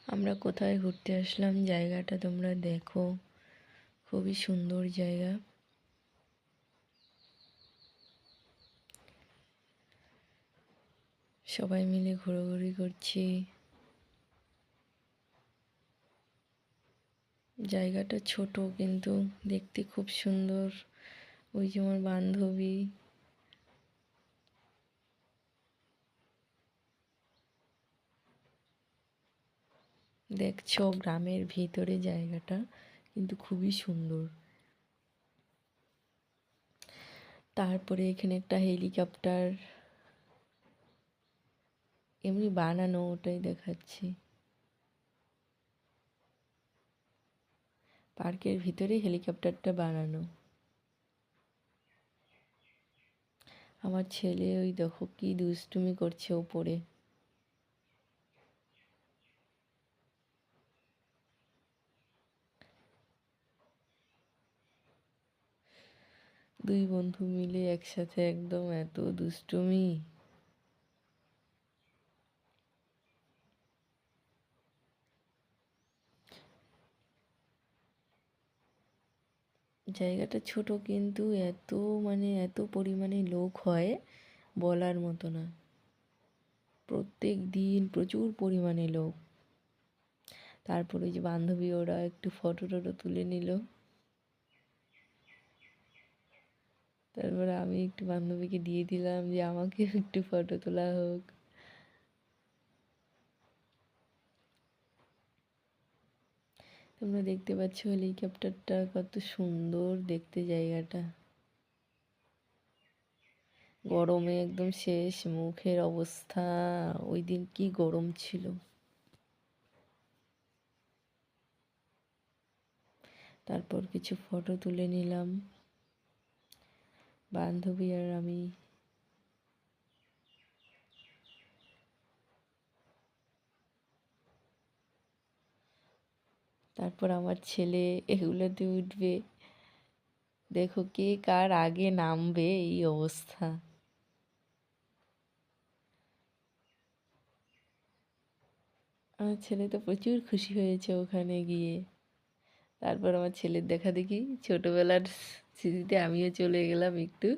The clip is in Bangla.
আমরা কোথায় ঘুরতে আসলাম, জায়গাটা তোমরা দেখো। খুবই সুন্দর জায়গা। সবাই মিলে ঘোরাঘুরি করছি। জায়গাটা ছোট কিন্তু দেখতে খুব সুন্দর। ওই যে আমার বান্ধবী। দেখছো, গ্রামের ভিতরে জায়গাটা কিন্তু খুবই সুন্দর। তারপরে এখানে একটা হেলিকপ্টার এমনি বানানো, ওটাই দেখাচ্ছি। পার্কের ভিতরে হেলিকপ্টারটা বানানো। আমার ছেলে ওই দেখো কি দুষ্টুমি করছে ওপরে। দুই বন্ধু মিলে একসাথে একদম এত দুষ্টুমি। জায়গাটা ছোট কিন্তু এত এত পরিমাণে লোক হয় বলার মতো না। প্রত্যেক দিন প্রচুর পরিমাণে লোক। তারপরে ওই যে বান্ধবী ওরা একটু ফটো টটো তুলে নিল। তারপরে আমি একটু বান্ধবীকে দিয়ে দিলাম যে আমাকেও একটু ফটো তোলা হোক। তোমরা দেখতে পাচ্ছ হেলিকপ্টারটা কত সুন্দর দেখতে জায়গাটা। গরমে একদম শেষ, মুখের অবস্থা। ওই দিন কি গরম ছিল। তারপর কিছু ফটো তুলে নিলাম বান্ধবী আর আমি। তারপর আমার ছেলে এগুলোতে উঠবে। দেখো কে কার আগে নামবে, এই অবস্থা। আমার ছেলে তো প্রচুর খুশি হয়েছে ওখানে গিয়ে। তারপর আমার ছেলের দেখা দেখি ছোটবেলার স্মৃতিতে আমিও চলে গেলাম একটু।